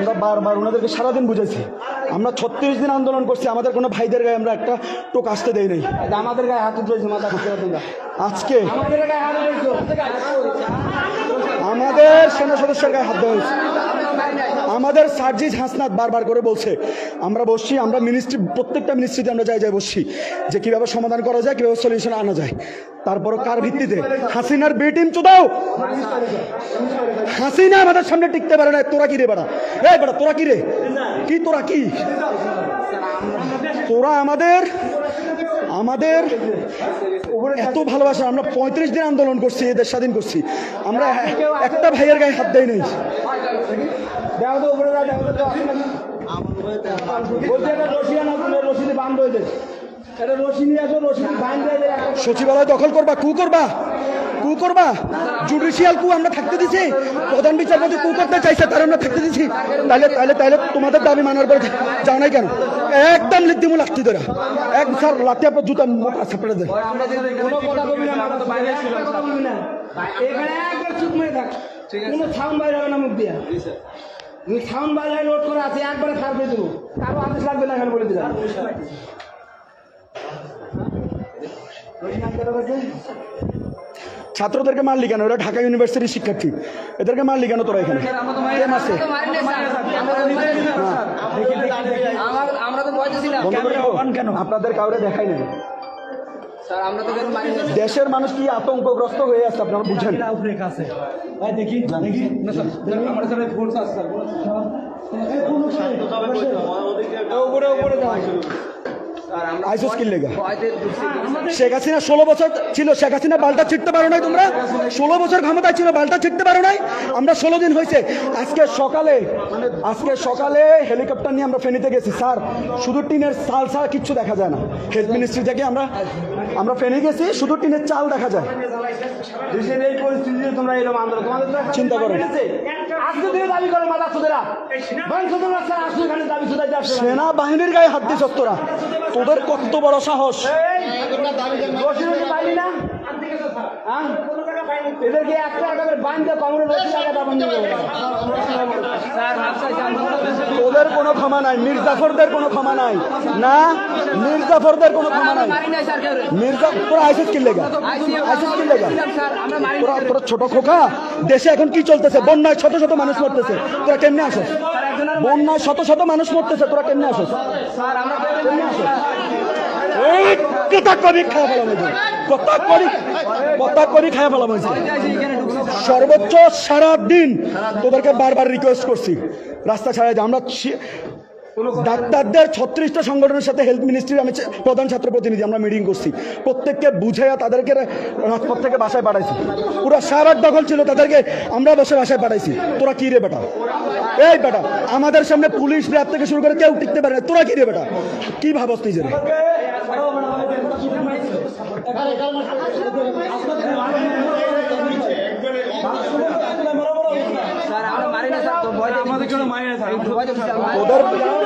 আমরা বারবার ওনাদেরকে সারাদিন বুঝেছি। আমরা 36 দিন আন্দোলন করছি, আমাদের কোনো ভাইদের গায়ে আমরা একটা টোক আসতে দেই নাই। আমাদের গায়ে হাত উঠেছে মাথা আজকে আমাদের গায়ে হাত উঠেছে, আমাদের সেনা সদস্যের গায়ে হাত দেওয়া হয়েছে। আমাদের সার্জিস হাসনাত বারবার করে বলছে আমরা বসছি, আমরা মিনিস্ট্রি প্রত্যেকটা মিনিস্ট্রিতে আমরা যাই বসছি যে কীভাবে সমাধান করা যায়, কীভাবে সলিউশন আনা যায়। তারপরও কার ভিত্তিতে? হাসিনার বি টিম চুদাও। হাসিনা আমাদের সামনে টিকতে পারে না। তোরা কি রে বেড়া? এই বেড়া তোরা কি রে? কি তোরা কি? তোরা আমাদের আমাদের এত ভালোবাসা। আমরা 35 দিন আন্দোলন করছি, এদের স্বাধীন করছি, আমরা একটা ভাইয়ের গায়ে হাত দেয় নাই। সচিবালয় দখল করবা, কু করবা, কু করবা, জুডিশিয়াল কু আমরা থাকতে দিছি। প্রধান বিচারপতি কু করতে চাইছে, তার আমরা থাকতে দিছি। তাহলে তাহলে তাহলে তোমাদের দাবি মানার পরে যাও নাই কেন? একদম লিখদিমু লাঠি ধরা, এক স্যার লাঠি আপনার জুতা মুখ ছাপড়ে দেয়। সাউন্ড বাইরে হবে না মুখ দিয়া, সাউন্ড বাইরে নোট করা আছে, একবারে সার পেয়ে দেবো, কারো আদেশ লাগবে না এখানে বলে দিলাম। ছাত্রদেরকে মারলি কেন? ওরা ঢাকা ইউনিভার্সিটির শিক্ষার্থী, এদেরকে মারলি কেন তোরা? এখানে আপনাদের কাউরে দেখাই নেই। দেশের মানুষ কি আতঙ্কগ্রস্ত হয়ে আছে আপনারা বুঝেন? শেখ হাসিনা 16 বছর ছিল, শেখ হাসিনা বালটা ছিটতে পারো নাই তোমরা? 16 বছর ক্ষমতায় ছিল, বালটা ছিটতে পারো নাই? আমরা 16 দিন হয়েছে। আজকে সকালে হেলিকপ্টার নিয়ে আমরা ফেনীতে গেছি স্যার, শুধু টিনের চাল ছাড়া কিচ্ছু দেখা যায় না। হেলথ মিনিস্ট্রি থেকে আমরা ফেনী গেছি, শুধু টিনের চাল দেখা যায়। এই পরিস্থিতিতে তোমরা এরকম আন্দোলন চিন্তা করো। সেনাবাহিনীর গায়ে হাত দিস তোরা, তোদের কত বড় সাহস! এদেরকে একটা তোদের কোনো ক্ষমা নাই, মির্জাফরদের কোনো ক্ষমা নাই, না মির্জাফরদের কোনো ক্ষমা নাই। তোরা আইসিস কি লেগা? তোরা ছোট খোকা। দেশে এখন কি চলতেছে? বন্যায় শত শত মানুষ মরতেছে, তোরা কেমনে আসস? বন্যায় শত শত মানুষ মরতেছে, তোরা কেমনে আসস? সর্বোচ্চ সারা দিন তোদেরকে বারবার রিকোয়েস্ট করছি রাস্তা ছাড়াই। আমরা ডাক্তারদের 36টা সংগঠনের সাথে হেলথ মিনিস্ট্রির আমি প্রধান ছাত্র প্রতিনিধি, আমরা মিটিং করছি, প্রত্যেককে বুঝাইয়া তাদেরকে রাজপথ থেকে বাসায় পাঠাইছি। পুরো সারা দখল ছিল, তাদেরকে আমরা বসে বাসায় পাঠাইছি। তোরা কি রে বেটা? এই বেটা আমাদের সামনে পুলিশ র্যাব থেকে শুরু করে কেউ টিকতে পারে না। তোরা কি রে বেটা? কি ভাবস নিজের?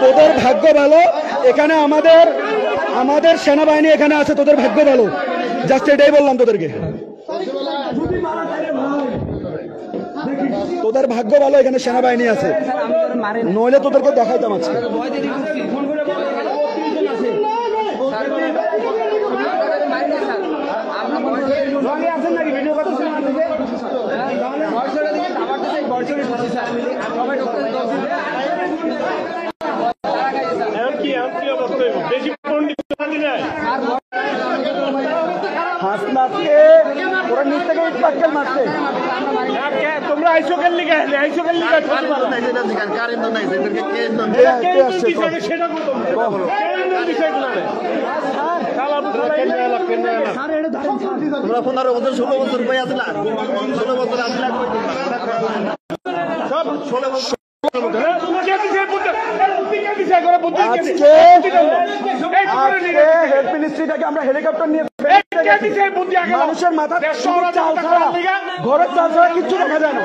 তোদের ভাগ্য ভালো, এখানে আমাদের সেনাবাহিনী এখানে আছে, তোদের ভাগ্য ভালো। জাস্ট এটাই বললাম তোদেরকে, তোদের ভাগ্য ভালো, এখানে সেনাবাহিনী আছে, নইলে তোদেরকে দেখাইতাম আজকে। তোমরা আইসো কেন লিখে আইসো কেন লিখে তোমরা 15 বছর 16 বছর পাই আসলা, 16 বছর আসলা সব 16 বছর আমরা হেলিকপ্টার নিয়ে মানুষের মাথা চাল ছাড়া, ঘরের চাল ছাড়া কিচ্ছু দেখা যায় না।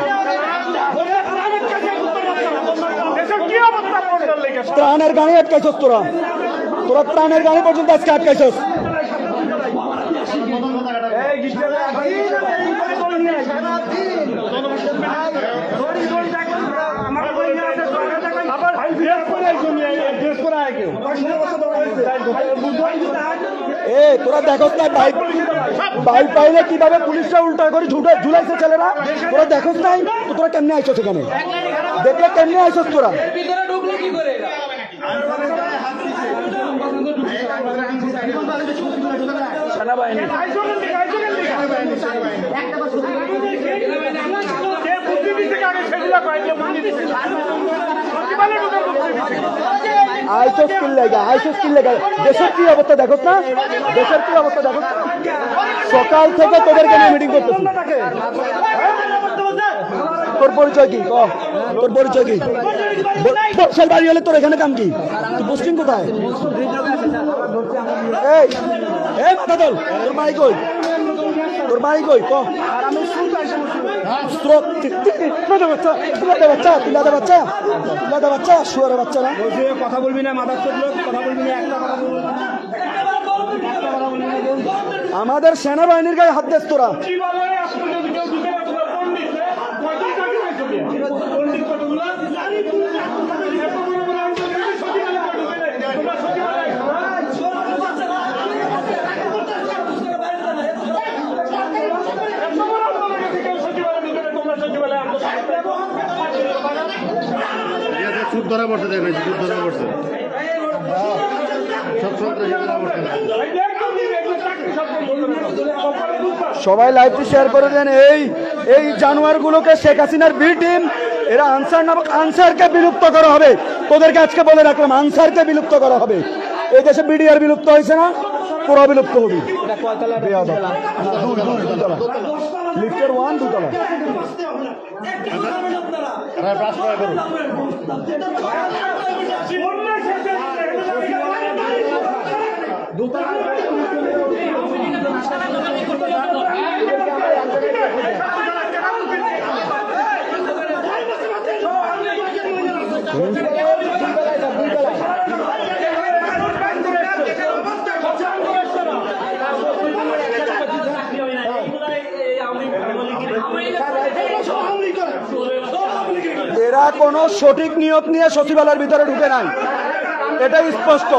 ত্রাণের গাড়ি আটকাইছস তোরা, ত্রাণের গাড়ি পর্যন্ত আজকে আটকাইছস। ড্রেস করা হয় কেউ এ তোরা দেখো না বাইক পাইলে কিভাবে পুলিশরা উল্টা করে ঝুলাইছে ছেলেরা, তোরা দেখো নাই তো তোরা কেমনে আইছো সেখানে, দেখলে কেমনে আইছো তোরা? সেনাবাহিনী আইসোস কিল লেগা দেশের কি অবস্থা দেখো না, দেশের কি অবস্থা দেখো। সকাল থেকে তোদেরকে নিয়ে মিটিং করতেছি। তোর পরিচয় কি? তোর পরিচয় কি? বর্ষাল বাড়ি হলে তোর এখানে কাম কি? তুই পোস্টিং কোথায়? এই মাথা তোল, তোর বাড়ি কই? তোর বাড়ি কই? বাচ্চা শুয়ারের বাচ্চা না, কথা বলবি না, মাথা চোখ কথা বলবি না, একটা কথা বলবি না। আমাদের সেনাবাহিনীর গায়ে হাত দেস তোরা। চুপ ধরা পড়ছে, দেখবেন চুপ ধরা পড়ছে, সব সন্ত্রাসী ধরা পড়ছে। সবাই লাইভটি শেয়ার করে দেন। এই জানোয়ারগুলোকে শেখ হাসিনার বি টিম, এরা আনসার নামক আনসারকে বিলুপ্ত করা হবে। তোদেরকে আজকে বলে রাখলাম, আনসারকে বিলুপ্ত করা হবে। এই দেশে বিডিআর বিলুপ্ত হয়েছে না, পুরো বিলুপ্ত হবে। লিফটের 1 2 তলা। এরা কোনো সঠিক নিয়ত নিয়ে সচিবালয়ের ভিতরে ঢুকে নাই, এটাই স্পষ্ট।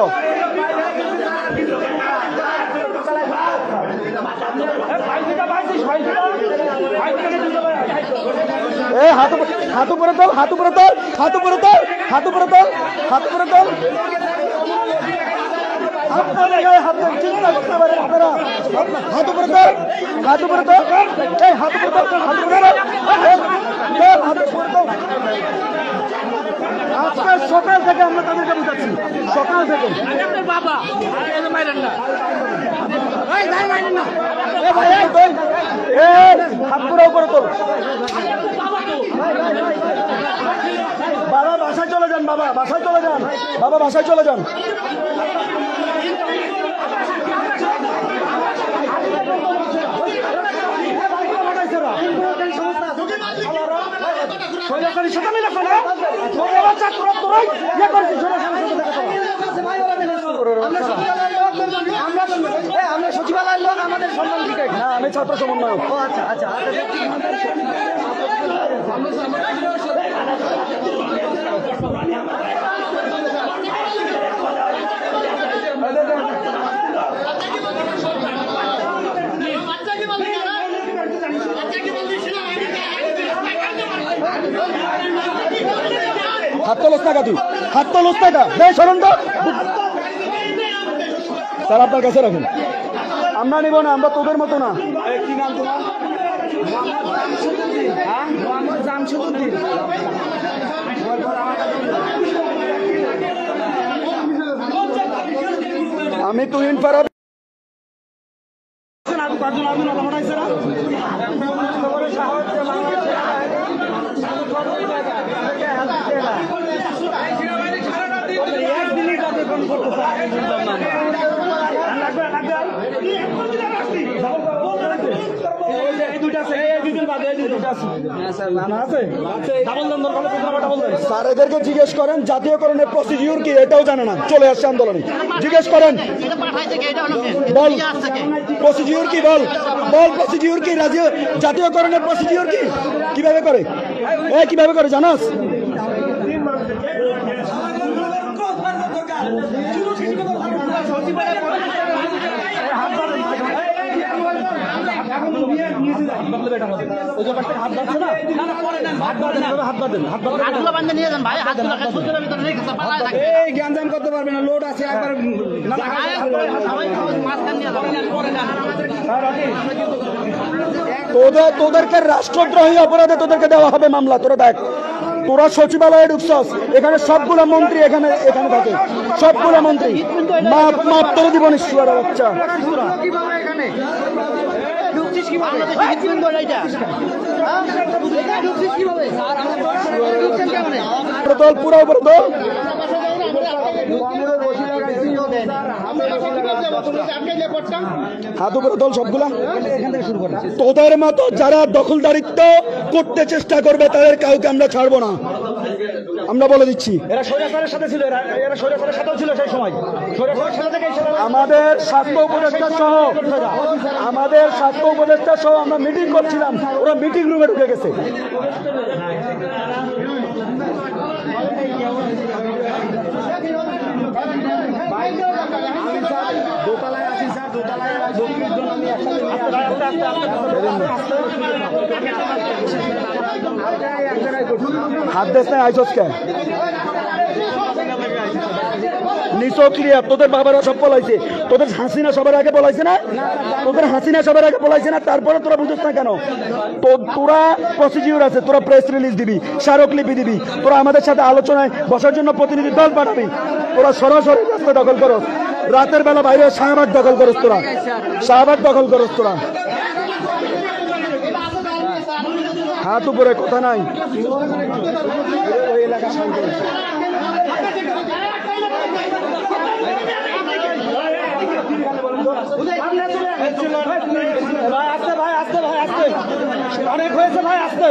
হাত উপরে তোল, হাত উপরে তোল, হাত উপরে তোল, হাত উপরে তোল, হাত উপরে তোল। হাত উপরে তোল, হাত উপরে তোল, এই হাত উপরে তোল, হাত উপরে তোল, হাত উপরে তোল। আজকে সকাল থেকে আমরা তাদেরকে বুঝাচ্ছি, সকাল থেকে। বাবা হাত পুরো উপরে তোল। বাবা বাসায় চলে যান, বাবা বাসায় চলে যান, বাবা বাসায় চলে যান। আমরা সচিবালয়ের লোক, আমাদের সম্মান ঠিক আছে। আমি ছাত্র সমন্বয়ক। আচ্ছা আচ্ছা হাত তোলস টাকা, তুই হাত তোলস টাকা, দেয় সরণ তো। স্যার আপনার কাছে রাখুন, আমরা নিব না, আমরা তোদের মতো না। কি নাম তোমার? মোহাম্মদ জামশেদউদ্দিন। আমি তুহিন ফারাবি। স্যার এদেরকে জিজ্ঞেস করেন জাতীয়করণের প্রসিডিউর কি, এটাও জানে না, চলে আসছে আন্দোলনে। জিজ্ঞেস করেন, বল প্রসিডিউর কি, বল বল প্রসিডিউর কি, জাতীয়করণের প্রসিডিউর কি, কিভাবে করে, কিভাবে করে জানাস? জ্ঞানজাম করতে পারবে না, লোড আছে একবার। তোদেরকে রাষ্ট্রদ্রোহী অপরাধে তোদেরকে দেওয়া হবে মামলা। তোরা দেখ, তোরা সচিবালয়ে ঢুকছস, এখানে সবগুলো মন্ত্রী এখানে থাকে, সবগুলো মন্ত্রী। মাপ তোরা দিব নিশ্চয় বাচ্চা। পুরো উপরে তো হাত উপরে দল সবগুলা। তোদের মতো যারা দখলদারিত্ব করতে চেষ্টা করবে তাদের কাউকে আমরা ছাড়বো না, আমরা বলে দিচ্ছি। এরা স্বৈরাচারের সাথে ছিল, এরা স্বৈরাচারের সাথেও ছিল সেই সময়। স্বৈরাচারের সাথে থেকেই আমাদের স্বাস্থ্য উপদেষ্টা সহ আমরা মিটিং করছিলাম, ওরা মিটিং রুমে ঢুকে গেছে। দোতলায় আছি স্যার, দোতলায় হাত দেশ নাই আইসস কে নিচো ক্লিয়ার। তোদের বাবারা সব পলাইছে, তোদের হাসিনা সবার আগে পলাইছে না, তারপরে তোরা বুঝছ না কেন? তোরা প্রসিডিউর আছে, তোরা প্রেস রিলিজ দিবি, স্মারকলিপি দিবি, তোরা আমাদের সাথে আলোচনায় বসার জন্য প্রতিনিধি দল পাঠাবি। তোরা সরাসরি রাস্তা দখল করো, রাতের বেলা বাইরে শাহবাগ দখল করস, তোরা হাত উপরে, কথা নাই। অনেক হয়েছে ভাই, আসতে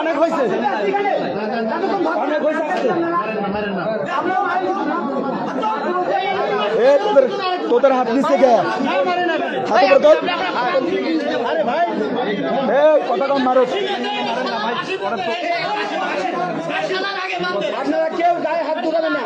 অনেক হয়েছে। তোদের হাত নিচে গে, কথা কম মারো। আপনারা কেউ গায়ে হাত ঢুকাবেন না।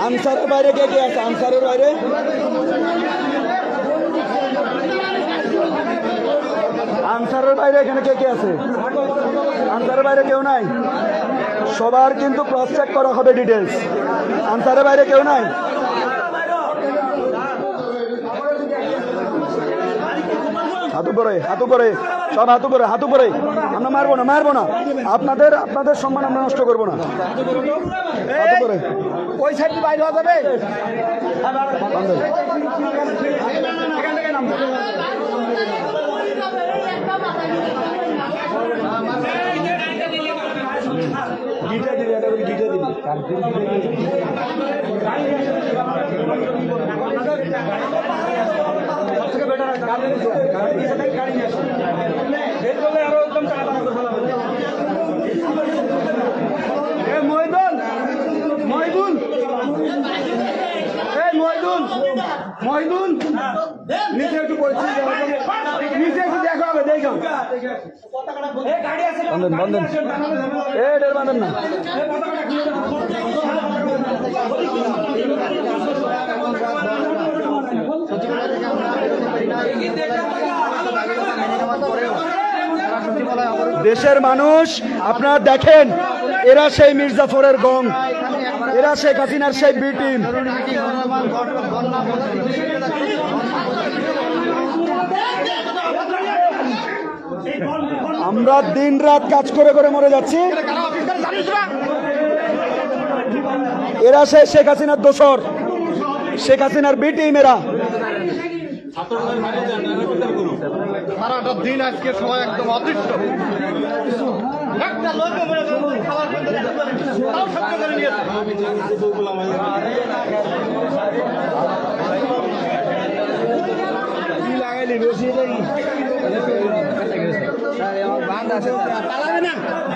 আনসারের বাইরে কে কে আছে? আনসারের বাইরে এখানে কে কে আছে? আনসারের বাইরে কেউ নাই? সবার কিন্তু ক্রস চেক করা হবে ডিটেলস। আনসারের বাইরে কেউ নাই? হাত উপরে সব, হাত উপরে। আমরা মারবো না, আপনাদের সম্মান আমরা নষ্ট করবো না। হাত উপরে। ওই সাইড বাইরে হওয়া যাবে। মহিদুল নিচে একটু পরিস্থিতি, নিচে একটু দেখা হবে, দেখো বান্ধেন বান্ধেন না। দেশের মানুষ আপনারা দেখেন, এরা সেই মির্জাফরের গং, এরা শেখ হাসিনার সেই বি টিম। আমরা দিন রাত কাজ করে মরে যাচ্ছি, এরা সেই শেখ হাসিনার দোসর, শেখ হাসিনার বি টিম। এরা সারাটা দিন আজকে সবাই একদম অদৃশ্য। একটা লোক খাবার করে নিয়েছে।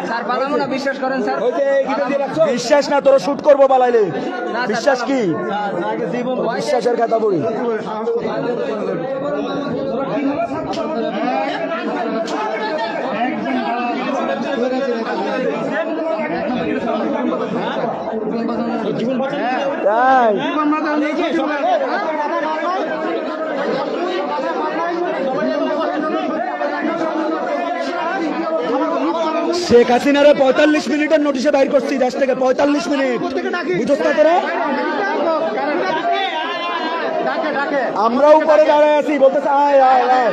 স্যার পালাবো না, বিশ্বাস করেন স্যার। বিশ্বাস না, তোরা শুট করবো পালাইলে। বিশ্বাস কি? বিশ্বাসের কথা বলি। তাই শেখ হাসিনারে 45 মিনিটের নোটিশে বাইর করছি দেশ থেকে। 45 মিনিট বুঝছ না তোরা? আমরাও উপরে দাঁড়ায় আছি, বলতেছে আয় আয় আয়।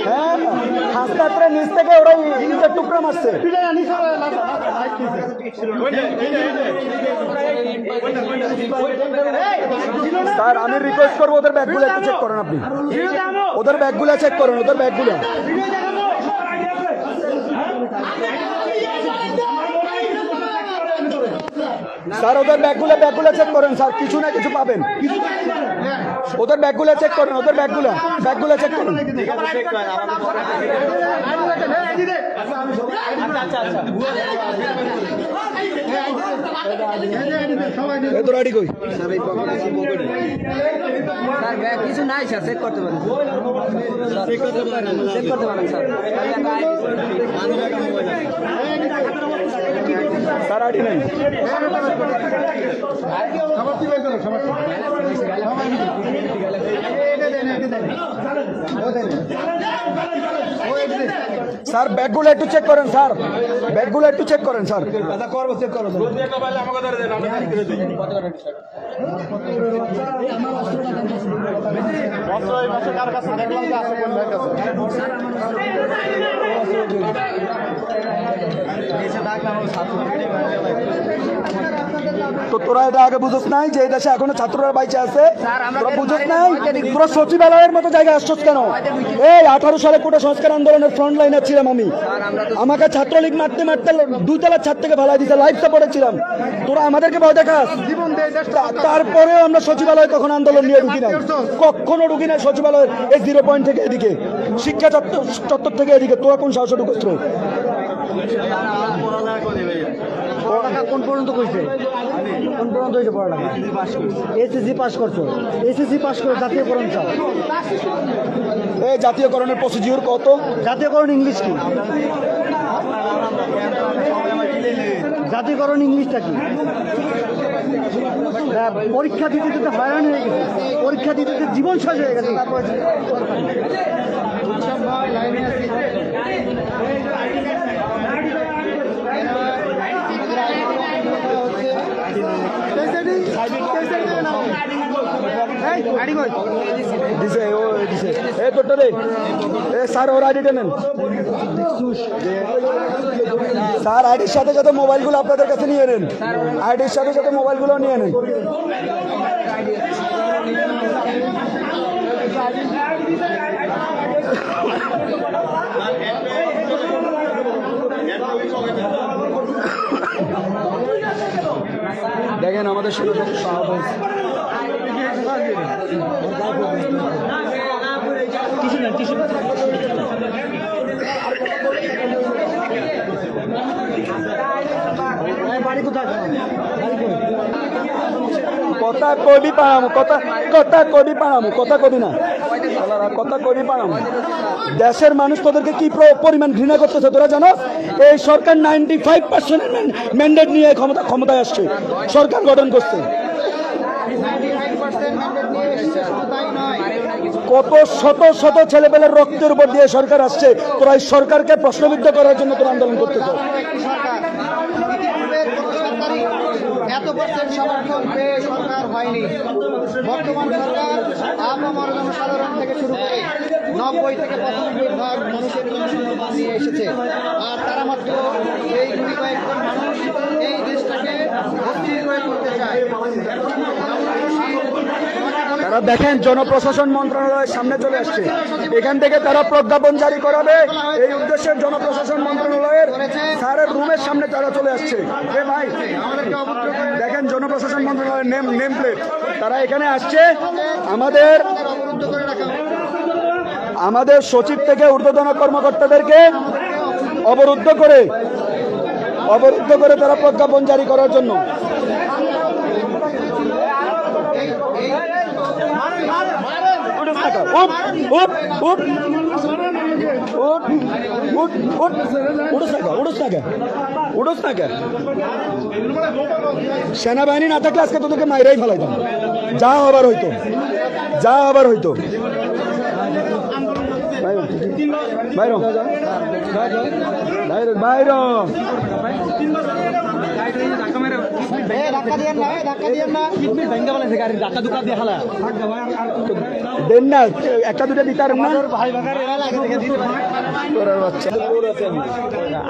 হ্যাঁ, হাসপাতালের নিচ থেকে ওরা ইটের টুকরা মারছে। স্যার আমি রিকোয়েস্ট করবো ওদের ব্যাগগুলো একটু চেক করেন। আপনি ওদের ব্যাগগুলো চেক করেন, ওদের ব্যাগগুলো। স্যার ওদের ব্যাগগুলো চেক করেন স্যার, কিছু না কিছু পাবেন। ওদের ব্যাগগুলো চেক করেন, ওদের ব্যাগগুলো চেক করেন। তোর আইডি কই? স্যার ব্যাগ কিছু নাই স্যার, চেক করতে পারেন, চেক করতে পারেন স্যার। স্যার আইডি নাই। স্যার ব্যাগগুলো একটু চেক করেন স্যার, ব্যাগগুলো একটু চেক করেন স্যার। করবো চেক করো। তো তোরা এটা আগে বুঝোস নাই যে এই দেশে এখনো ছাত্ররা বাইচে আছে? তোরা বুঝোস নাই? তোরা সচিবালয়ের মতো জায়গায় আসছস কেন? এই 18 সালে কোটা সংস্কার আন্দোলনের ফ্রন্ট লাইনে ছিলাম আমি। আমাকে ছাত্রলীগ মারতে মারতে 2 তলার ছাদ থেকে ফেলাই দিতে, লাইফ সাপোর্টে ছিলাম। তোরা আমাদেরকে ভয় দেখাস? তারপরেও আমরা সচিবালয় কখন আন্দোলন নিয়ে ঢুকি নাই, কখনো ঢুকি নাই সচিবালয়ের এই 0 পয়েন্ট থেকে এদিকে, শিক্ষা চত্বর থেকে এদিকে। তোরা কোন সাহসে ঢুকছ? পড়ালেখা কোন পর্যন্ত করছে? কোন পর্যন্ত হয়েছে পড়ালেখা? এসএসসি পাস করছো, এসএসসি পাস করে জাতীয়করণ চাও। এই জাতীয়করণের প্রসিডিউর কত? জাতীয়করণ ইংলিশ কি? জাতীয়করণ ইংলিশটা কি? পরীক্ষা দিতে দিতে হয়রান হয়ে গেছে, পরীক্ষা দিতে দিতে জীবন শেষ হয়ে গেছে। স্যার ওর আইডিটা নেন স্যার। আইডির সাথে সাথে মোবাইলগুলো আপনাদের কাছে নিয়ে নেন, আইডির সাথে সাথে মোবাইলগুলো নিয়ে নেন। দেখেন আমাদের সাথে কথা কবি পারামু, কথা কবি পারামু, কথা কবি না, কথা কবি পারামু। দেশের মানুষ তোদেরকে কি পরিমাণ ঘৃণা করতেছে তোরা জানো? এই সরকার 95% ম্যান্ডেট নিয়ে ক্ষমতায় আসছে, সরকার গঠন করছে। কত শত শত ছেলেপেলের রক্তের উপর দিয়ে সরকার আসছে, তোরা এই সরকারকে প্রশ্নবিদ্ধ করার জন্য তোরা আন্দোলন করতেছ। এত পার্সেন্ট সমর্থন পেয়ে সরকার হয়নি। বর্তমান সরকার আপামর জনসাধারণ থেকে শুরু করে 90 থেকে 95% মানুষের জন্য সমর্থন নিয়ে এসেছে। আর তারা মাত্র এই গুলি কয়েকজন মানুষ এই দেশটাকে অস্থির করে করতে চায়। তারা দেখেন জনপ্রশাসন মন্ত্রণালয়ের সামনে চলে আসছে, এখান থেকে তারা প্রজ্ঞাপন জারি করাবে। এই উদ্দেশ্যে জনপ্রশাসন মন্ত্রণালয়ের স্যারের রুমের সামনে তারা চলে আসছে। ভাই দেখেন জনপ্রশাসন মন্ত্রণালয়ের নেম প্লেট, তারা এখানে আসছে। আমাদের সচিব থেকে ঊর্ধ্বতন কর্মকর্তাদেরকে অবরুদ্ধ করে তারা প্রজ্ঞাপন জারি করার জন্য। সেনাবাহিনী না থাকলে আজকে তোদেরকে মাইরাই ফেলাইতাম, যা আবার হইতো। দেন না, একটা দুটা দিতে পারেন না।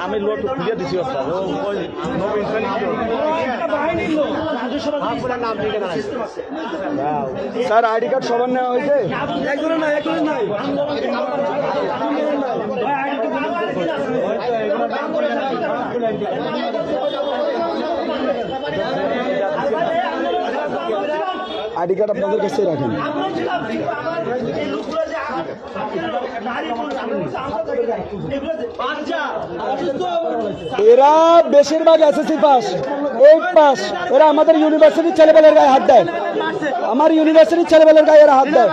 আমি লোড খুঁজে দিছি স্যার আইডি কার্ড সবার নেওয়া হয়েছে? আইডি কার্ড আপনাদের কাছে রাখেন। এরা বেশিরভাগ এসএসসি পাস, 8 পাস। এরা আমাদের ইউনিভার্সিটির ছেলেবেলের গায়ে হাত দেয়, আমার ইউনিভার্সিটির ছেলেবেলের গায়ে এরা হাত দেয়।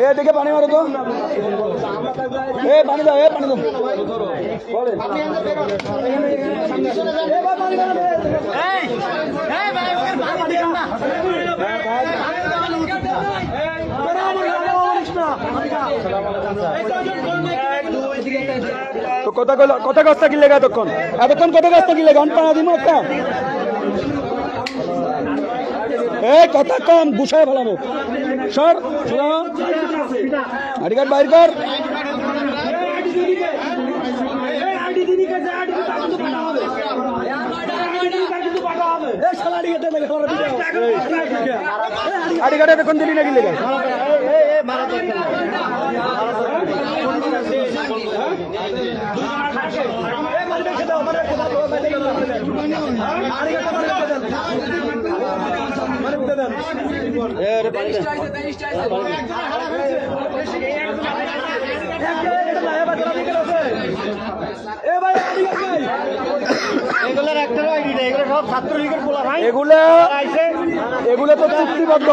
এদিকে পানি মারো তো, পানি দাও, পানি দাও। তো কথা কাজটা কি লেগে এতক্ষণ কথা কাজটা কি লেগে পানা দিব একটা কথা কম গুছায় ফেলাবো। সর আইডি কার্ড বাইর কর। আইডি কার্ড এতক্ষণ দিলি নাকি লেগে? এগুলো তো চুক্তিবদ্ধ।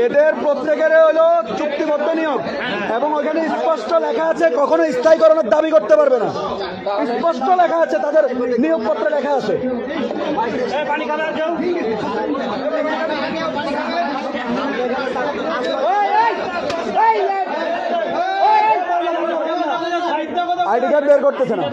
এদের প্রত্যেকের হলো চুক্তিবদ্ধ নিয়োগ এবং ওখানে স্পষ্ট লেখা আছে কখনো স্থায়ীকরণের দাবি করতে পারবে না। স্পষ্ট লেখা আছে, তাদের নিয়োগপত্রে লেখা আছে। আইডি কার্ড বের করতেছে না।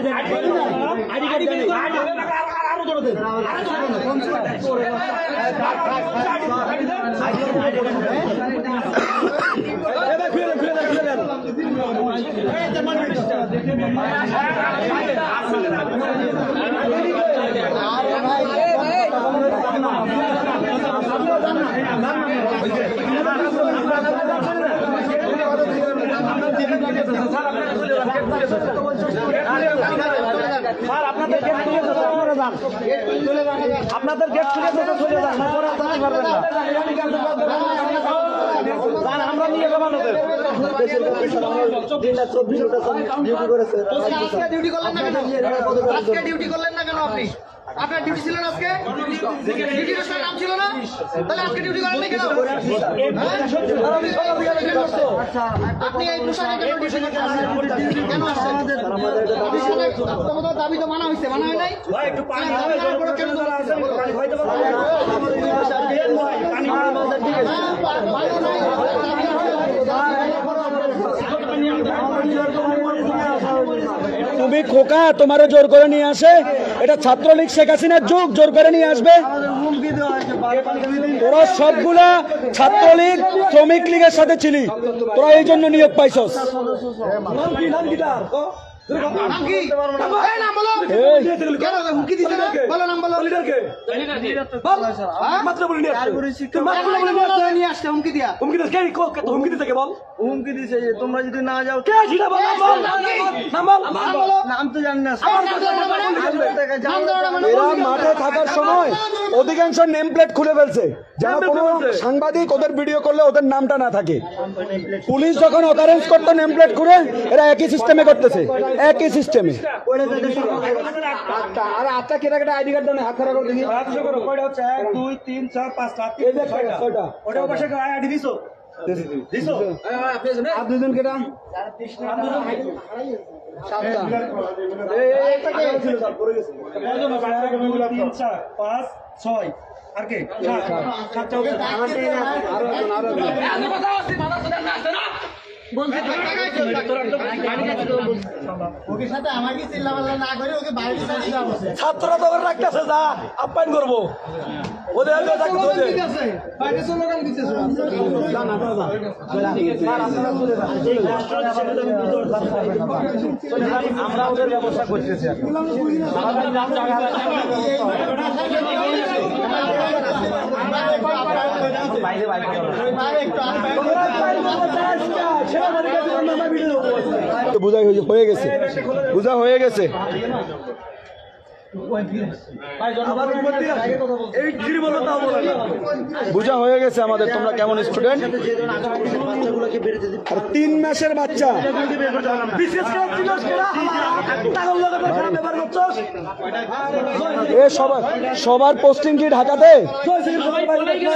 আপনাদের গেট খুলে চলে যান, আমরা নিয়ে যাবো। ডিউটি করলেন না কেন আপনি? আপনার ডিউটি ছিল না আজকে? ডিউটির সময় নাম ছিল না? তাহলে আজকে ডিউটি করেন নাই কেন? আপনি এই পোশাকে কেন ডিউটি করছেন? কেন আসছেন? তোমাদের দাবি তো মানা হয়েছে, মানা হয় নাই? তারপরে কেন ধরছেন? তুমি খোকা তোমারও জোর করে নিয়ে আসে, এটা ছাত্রলীগ শেখ হাসিনার যুগ, জোর করে নিয়ে আসবে। তোরা সবগুলা ছাত্রলীগ শ্রমিক লীগের সাথে ছিলি, তোরা এই জন্য নিয়োগ পাইছস। নাম কি? এই নাম বলো। কেন হুমকি দিছে না? বলো নাম বলো। মাত্র বলে নিয়ে আসছে। তুমি মাত্র বলে নিয়ে আসছে হুমকি দিয়া। হুমকি দিছে কে? কত হুমকি দিছে কে বল? হুমকি দিছে যে তোমরা যদি না যাও কে সেটা বল, নাম বল। নাম তো জানি না। এরা মাঠে থাকার সময় অধিকাংশ নেম প্লেট খুলে ফেলছে, যেন কোনো সাংবাদিক ওদের ভিডিও করলে ওদের নামটা না থাকে। পুলিশ যখন অকারেন্স করতো নেম প্লেট খুলে, এরা একই সিস্টেমে করতেছে, একই সিস্টেমে। আর আটটা কেটে কেটে আইডি কার্ড দেন, হাত খারাপ করে দেখি। কয়টা হচ্ছে 1 2 3 4 5 6টা। ওটা পাশে আইডি দিছো? দিছো? আর দুজন কেটা? সাতটা। 1 2 3 4 5 6 আর কে? 7টা হচ্ছে। আরো ওকে সাথে আমাকে চিল্লাপাল্লা না করে ওকে বাইরে দিতে ছাত্ররা তো ওরা রাখতেছে, যা আপ্যায়ন করবো ওদের আমরা ওদের ব্যবস্থা করতেছি। বোঝা হয়ে গেছে, বোঝা হয়ে গেছে। বোঝা হয়ে গেছে আমাদের, তোমরা কেমন স্টুডেন্ট। আর 3 মাসের বাচ্চা, এ সবার পোস্টিং কি ঢাকাতে?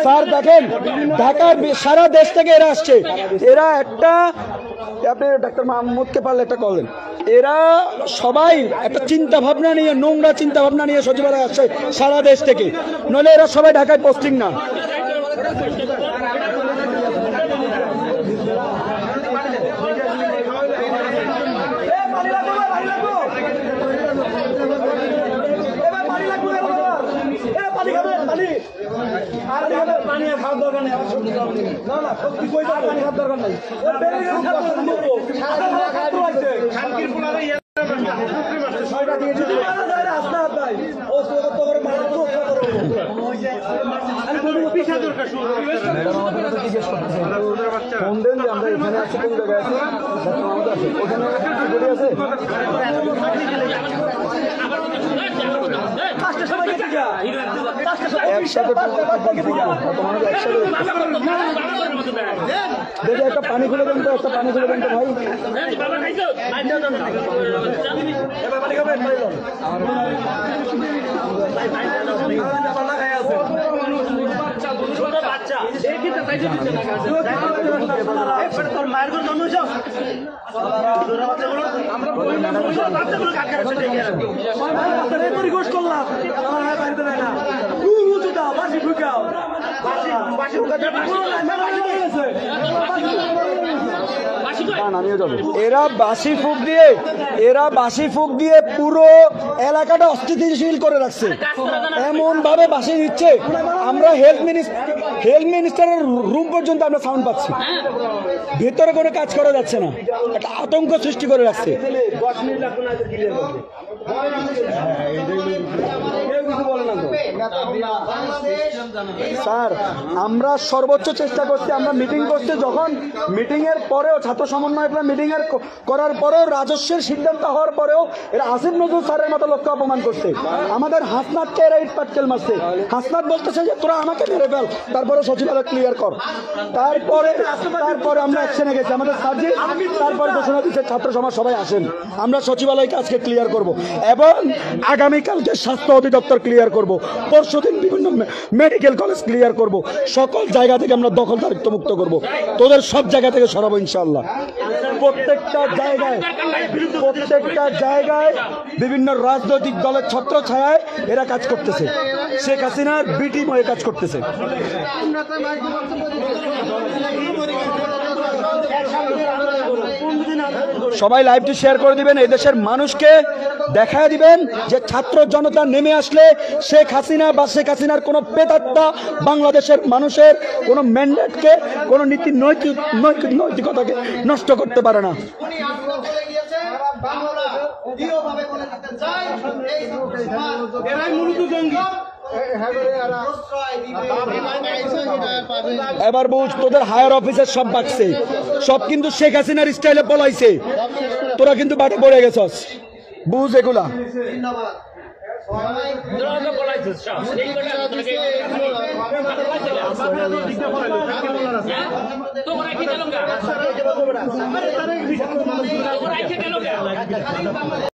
স্যার দেখেন, ঢাকার সারা দেশ থেকে এরা আসছে। এরা একটা, আপনি ডাক্তার মাহমুদকে পারলে একটা কল দেন। এরা সবাই একটা চিন্তা ভাবনা নিয়ে, নোংরা চিন্তা ভাবনা নিয়ে সচিবালয়ে আসছে সারা দেশ থেকে, নইলে এরা সবাই ঢাকায় পোস্টিং না। ফোন দেন যে আমরা এখানে আছি, কোন জায়গায় আছি, ওখানে আছে। একসাথে দেখি একটা পানি খুলে দেন তো, একটা পানি খুলে দেন তো ভাই। এরা বাঁশি ফুক দিয়ে পুরো এলাকাটা অস্থিতিশীল করে রাখছে, এমন ভাবে বাঁশি দিচ্ছে। আমরা হেলথ মিনিস্টারের রুম পর্যন্ত আমরা সাউন্ড পাচ্ছি, ভেতরে কোনো কাজ করা যাচ্ছে না, একটা আতঙ্ক সৃষ্টি করে রাখছে। বলে না তো। স্যার আমরা সর্বোচ্চ চেষ্টা করছি, আমরা মিটিং করছি, যখন মিটিং এর পরেও ছাত্র সমন্বয় মিটিং এর করার পরেও রাজস্বের সিদ্ধান্ত হওয়ার পরেও এরা আসিফ নজরুল স্যারের মতো লক্ষ্য অপমান করছে। আমাদের হাসনাতকে এরা ইট পাটকেল মারছে। হাসনাত বলতেছে যে তোরা আমাকে মেরে ফেল, তারপরে সচিবালয় ক্লিয়ার কর। তারপরে আমরা অ্যাকশনে গেছি, আমাদের সার্জি তারপরে ঘোষণা দিচ্ছে ছাত্র সমাজ সবাই আসেন, আমরা সচিবালয়কে আজকে ক্লিয়ার করব এবং আগামীকালকে স্বাস্থ্য অধিদপ্তর ক্লিয়ার করব, পরশুদিন বিভিন্ন মেডিকেল কলেজ ক্লিয়ার করব, সকল জায়গা থেকে আমরা দখলদারিত্ব মুক্ত করব, তোদের সব জায়গা থেকে সরাবো ইনশাআল্লাহ। প্রত্যেকটা জায়গায় বিভিন্ন রাজনৈতিক দলের ছত্র ছায়ায় এরা কাজ করতেছে, শেখ হাসিনার বি টিম হয়ে কাজ করতেছে। সবাই লাইভটি শেয়ার করে দিবেন, এই দেশের মানুষকে দেখায় দিবেন যে ছাত্র জনতা নেমে আসলে শেখ হাসিনা বা শেখ হাসিনার কোনো প্রেতাত্মা বাংলাদেশের মানুষের কোনো ম্যান্ডেটকে, কোনো নীতি নৈতিকতাকে নষ্ট করতে পারে না। এবার বুঝ, তোদের হায়ার অফিসের সব বাকছে, সব কিন্তু শেখ হাসিনার স্টাইলে পলাইছে, তোরা কিন্তু বাটে পড়ে গেছস, বুঝ এগুলা।